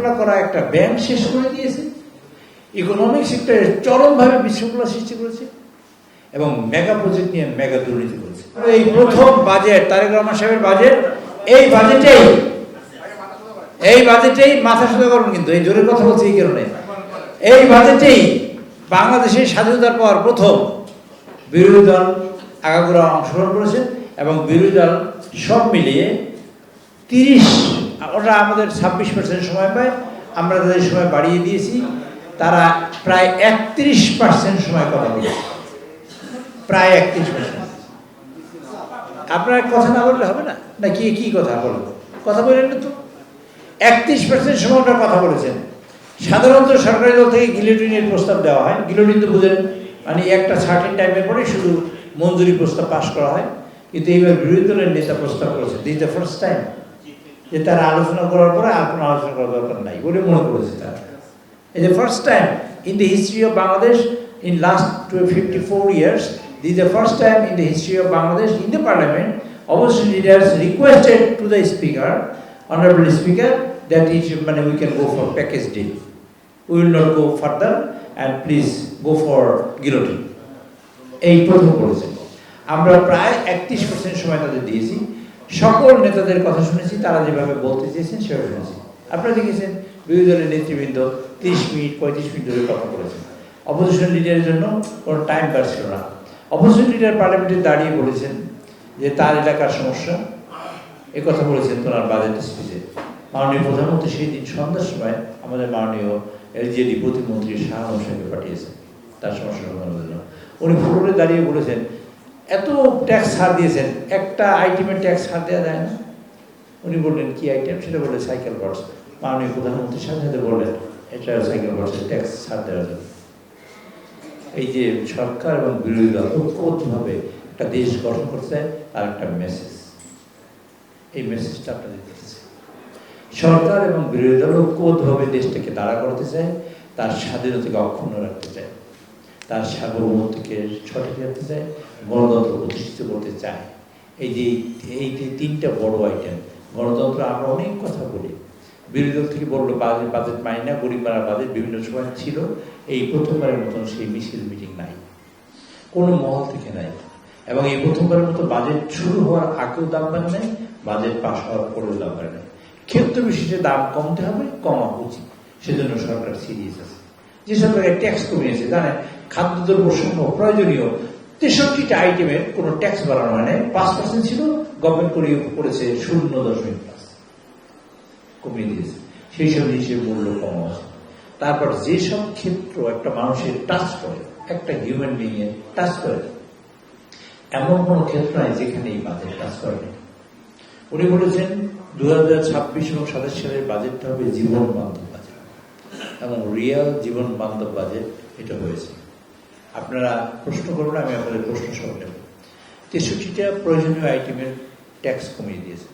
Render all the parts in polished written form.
Formula করা একটা bank শেষ করে দিয়েছে, ইকোনমিক সেক্টরে চরমভাবে বিশৃঙ্খলা সৃষ্টি করেছে এবং মেগা প্রজেক্ট নিয়ে মেগা দুর্নীতি করেছে। এই প্রথম বাজেট, তারেক রহমান সাহেবের বাজেট, এই বাজেটেই মাথা সোজা করুন, কিন্তু এই জোরের কথা বলছি এই কারণে, এই বাজেটেই বাংলাদেশের স্বাধীনতার পর প্রথম বিরোধী দল আগাগোড়া অংশগ্রহণ করেছে এবং বিরোধী দল সব মিলিয়ে 30, ওরা আমাদের 26% সময় পায়, আমরা তাদের সময় বাড়িয়ে দিয়েছি, তারা প্রায় 31% সময় কথা বলেছে, প্রায় 31%। আপনার কথা না বললে হবে না, না কি কথা বলবো, কথা বলেন না তো। 31% সময় ওরা কথা বলেছেন। সাধারণত সরকারি দল থেকে গিলোটিনের প্রস্তাব দেওয়া হয়, গিলোটিন তো বুঝেন, মানে একটা সার্টেন টাইমের পরে শুধু মঞ্জুরি প্রস্তাব পাশ করা হয়, কিন্তু এইবার বিরোধী দলের নেতা প্রস্তাব করেছে দিস দ্য ফার্স্ট টাইম যে তারা আলোচনা করার পরে আর কোনো আলোচনা করার দরকার নাই বলে মনে করেছে তারা। এই যে first time in the history of Bangladesh in last 54 years, this is the first time in the history of Bangladesh in the parliament, opposition leaders requested to the speaker, honorable speaker, that we can go for package deal. We will not go further and please go for guillotine. এই প্রথম বলেছেন। আমরা প্রায় 31% সময় তাদের দিয়েছি, সকল নেতাদের কথা শুনেছি, তারা যেভাবে বলতে চেয়েছেন সেভাবে শুনেছি। আপনারা দেখেছেন বিরোধী দলের নেতৃবৃন্দ 30 মিনিট 35 মিনিট ধরে কথা বলেছেন। অপোজিশন লিডারের জন্য কোনো টাইম পাচ্ছিল না। অপোজিশন লিডার পার্লামেন্টে দাঁড়িয়ে বলেছেন যে তার এলাকার সমস্যা, এ কথা বলেছেন তোনার বাজেট স্পিচে। মাননীয় প্রধানমন্ত্রী সেই দিন সন্ধ্যার সময় আমাদের মাননীয় এলজেডি প্রতিমন্ত্রী শাহ হোসেনকে পাঠিয়েছেন তার সমস্যা সমাধানের জন্য। উনি ফ্লোরে দাঁড়িয়ে বলেছেন এত ট্যাক্স ছাড় দিয়েছেন, একটা আইটেমের ট্যাক্স ছাড় দেওয়া যায় না। উনি বললেন কি আইটেম, সেটা বলে সাইকেল বক্স। মাননীয় প্রধানমন্ত্রীর সাথে সাথে বললেন এটা সাইকেল বক্সের ট্যাক্স ছাড় দেওয়ার জন্য। এই যে সরকার এবং বিরোধী দল ঐক্যবদ্ধভাবে একটা দেশ গঠন করতে চায় তার একটা মেসেজ, এই মেসেজটা আপনাদের দিতেছে। সরকার এবং বিরোধী দল ঐক্যবদ্ধভাবে দেশটাকে দাঁড়া করতে চায়, তার স্বাধীনতাকে অক্ষুণ্ণ রাখতে চায়, তার সার্বভৌমত্বকে সঠিক রাখতে চায়, গণতন্ত্র প্রতিষ্ঠিত করতে চায়। এই যে তিনটা বড় আইটেম। গণতন্ত্র আমরা অনেক কথা বলি, বিরোধী দল থেকে বললো বাজেট মানি না, গরিব মারা বাজেট বিভিন্ন সময় ছিল। এই প্রথমবারের মতন সেই মিছিল মিটিং নাই, কোনো মহল থেকে নাই, এবং এই প্রথমবারের মতো বাজেট শুরু হওয়ার আগেও দাম বাড়ে নাই, বাজেট পাশ হওয়ার পরেও দাম বাড়ে নাই। ক্ষেত্র বিশেষে দাম কমতে হবে, কমা উচিত, সেজন্য সরকার সিরিয়াস আছে। যে সরকারের ট্যাক্স কমিয়েছে, জানেন খাদ্যদ্রব্য সমূহ প্রয়োজনীয় 63টা আইটেমের কোনো ট্যাক্স বাড়ানো হয় নাই, 5% ছিল, গভর্নমেন্ট করেছে 0.5 কমিয়ে দিয়েছে। সেই সব জিনিসের মূল্য কম আছে। তারপর যেসব ক্ষেত্র একটা মানুষের টাচ করে, একটা হিউম্যান বিং এর টাচ করে, এমন কোনো ক্ষেত্র নাই যেখানে এই বাজেট টাচ করে না। উনি বলেছেন 2026 এবং 27 সালের বাজেটটা হবে জীবন বান্ধব বাজেট, এবং রিয়াল জীবন বান্ধব বাজেট এটা হয়েছে। আপনারা প্রশ্ন করুন, আমি আপনাদের প্রশ্ন সব নেব। 63টা প্রয়োজনীয় আইটেমের ট্যাক্স কমিয়ে দিয়েছেন,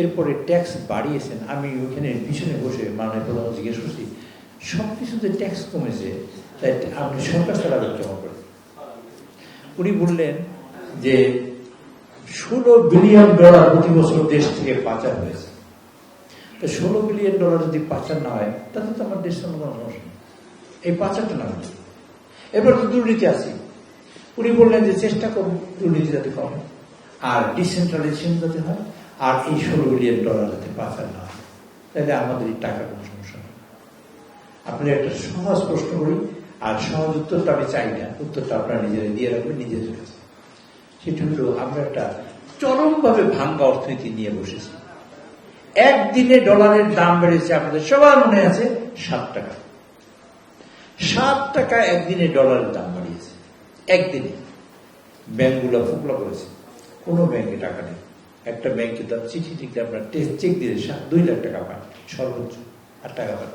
এরপরে ট্যাক্স বাড়িয়েছেন। আমি ওখানে পিছনে বসে মাননীয় প্রধানমন্ত্রী জিজ্ঞেস করছি সব কিছুতে ট্যাক্স কমেছে, তাই আপনি সরকার চালাবেন কেমন করে? উনি বললেন যে $16 বিলিয়ন প্রতি বছর দেশ থেকে পাচার হয়েছে। তো $16 বিলিয়ন যদি পাচার না হয় তাতে তো আমার দেশের কোনো সমস্যা নেই, এই পাচারটা না হচ্ছে। এবার তো দুর্নীতি আছে। উনি বললেন যে চেষ্টা করুন দুর্নীতি যাতে কমে, আর ডিসেন্ট্রালাইজেশন যাতে হয়, আর এই $16 বিলিয়ন যাতে পাচার না হয়, তাহলে আমাদের এই টাকার কোনো সমস্যা নেই। আপনাদের একটা সহজ প্রশ্ন করি, আর সহজ উত্তরটা আমি চাই না, উত্তরটা আপনারা নিজেরা দিয়ে রাখবেন নিজেদের কাছে। সেটা হলো আমরা একটা চরমভাবে ভাঙ্গা অর্থনীতি নিয়ে বসেছি। একদিনে ডলারের দাম বেড়েছে, আপনাদের সবার মনে আছে 7 টাকা। 7 টাকা একদিনে ডলারের দাম বাড়িয়েছে, একদিনে। ব্যাংকগুলো ফুকলা করেছে, কোনো ব্যাংকে টাকা নেই। একটা ব্যাংকে তার চিঠি লিখতে আপনার চেক দিলে 2 লাখ টাকা পায় সর্বোচ্চ, আর টাকা পায়।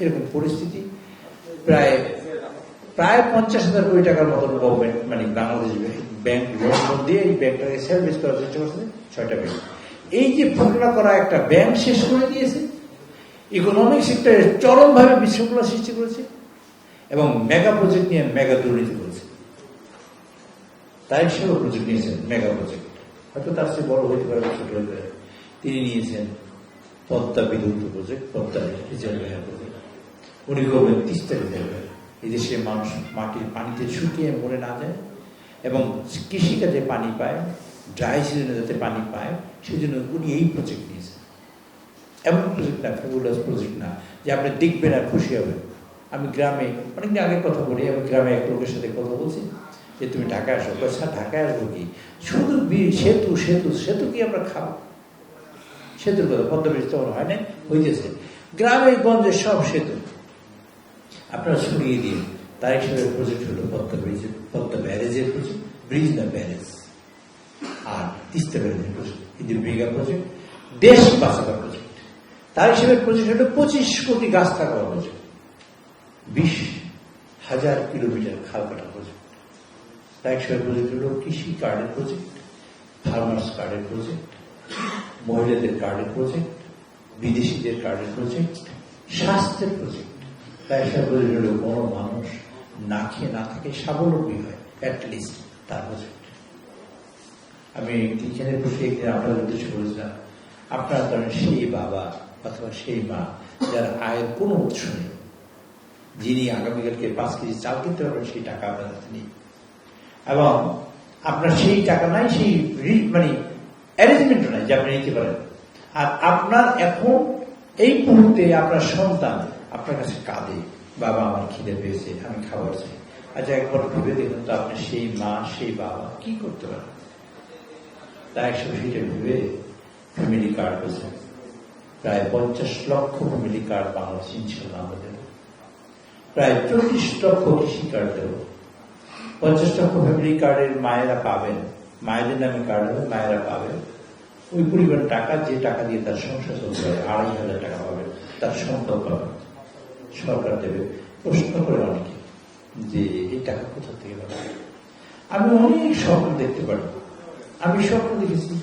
এরকম পরিস্থিতি। প্রায় 50,000 কোটি টাকার মতন গভর্নমেন্ট মানে বাংলাদেশ ব্যাংক লোন দিয়ে এই ব্যাংকটাকে সার্ভিস করার চেষ্টা করছে 6টা ব্যাংক। এই যে ফর্মুলা করা একটা ব্যাংক শেষ করে দিয়েছে, ইকোনমিক সেক্টরে চরমভাবে বিশৃঙ্খলা সৃষ্টি করেছে এবং মেগা প্রজেক্ট নিয়ে মেগা দুর্নীতি করেছে। তাই সেও প্রজেক্ট নিয়েছেন, মেগা প্রজেক্ট, হয়তো তার চেয়ে বড় হইতে পারে, ছোট হইতে পারে। তিনি নিয়েছেন পদ্মা বিদ্যুৎ প্রজেক্ট, পদ্মা রিজার্ভ করবে, উনি করবেন তিস্তা রিজার্ভ। এই দেশের মানুষ মাটির পানিতে শুকিয়ে মরে না যায় এবং কৃষিকাজে পানি পায়, ড্রাই সিজনে যাতে পানি পায়, সেই জন্য উনি এই প্রজেক্ট নিয়েছেন। এমন প্রজেক্ট না, ফেবুলাস প্রজেক্ট না যে আপনি দেখবেন আর খুশি হবেন। আমি গ্রামে অনেকদিন আগে কথা বলি, আমি গ্রামে এক লোকের সাথে কথা বলছি যে তুমি ঢাকায় আসো। স্যার ঢাকায় আসবো কি, শুধু সেতু সেতু সেতু কি আমরা খাবো? সেতুর কথা পদ্মব্রিজ তখন হয় না, হইতেছে গ্রামে গঞ্জে সব সেতু আপনারা শুনিয়ে দিন। তার হিসেবে প্রজেক্ট হলো পদ্মা ব্যারেজের প্রজেক্ট, ব্রিজ না ব্যারেজ, আর তিস্তা ব্যারেজের প্রজেক্ট, কিন্তু ব্রিগা প্রজেক্ট, দেশ বাঁচাবার প্রজেক্ট। তার হিসেবে প্রজেক্ট হলো 25 কোটি গাছ থাকার প্রজেক্ট, 20,000 কিলোমিটার খাল কাটা প্রজেক্ট। তার হিসেবে প্রজেক্ট হলো কৃষি কার্ডের প্রজেক্ট, ফার্মার্স কার্ডের প্রজেক্ট, মহিলাদের কার্ডের প্রজেক্ট, বিদেশিদের কার্ডের প্রজেক্ট, স্বাস্থ্যের প্রজেক্ট। তাই হিসাবে প্রজেক্ট হলো কোনো মানুষ না খেয়ে না থাকে স্বাবলম্বী হয়, অ্যাটলিস্ট তার প্রজেক্ট। আমি এখানে বসে একদিন আপনার উদ্দেশ্য করেছিলাম, আপনারা ধরেন সেই বাবা অথবা সেই মা যার আয়ের কোনো উৎস নেই, যিনি আগামীকালকে 5 কেজি চাল কিনতে পারবেন, সেই টাকা আপনার হাতে নেই, এবং আপনার সেই টাকা নাই, সেই মানে অ্যারেঞ্জমেন্টও নাই যে আপনি নিতে পারেন। আর আপনার এখন এই মুহূর্তে আপনার সন্তান আপনার কাছে কাঁদে, বাবা আমার খিদে পেয়েছে, আমি খাবার চাই। আচ্ছা একবার ভেবে দেখুন তো আপনি সেই মা সেই বাবা কি করতে পারেন? তাই একসাথে সেটা ভেবে ফ্যামিলি কার্ড হয়েছে, প্রায় 50 লক্ষ ফ্যামিলি কার্ড বাংলাদেশ ইনশাল্লাহ আমরা দেব, প্রায় 40 লক্ষ কৃষি কার্ড দেব, 50 লক্ষ ফ্যামিলি কার্ডের মায়েরা পাবেন, মায়েদের নামে কার্ড হবে, মায়েরা পাবেন ওই পরিমাণ টাকা, যে টাকা দিয়ে তার সংসার চলতে হয়। 2,500 টাকা পাবেন, তার সম্পদ পাবেন, সরকার দেবে। প্রশ্ন করে অনেকে যে এই টাকা কোথা থেকে পাবে? আমি অনেক স্বপ্ন দেখতে পারি, আমি স্বপ্ন দেখেছি,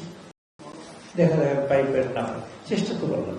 দেখা পাইপের না, চেষ্টা তো করলাম।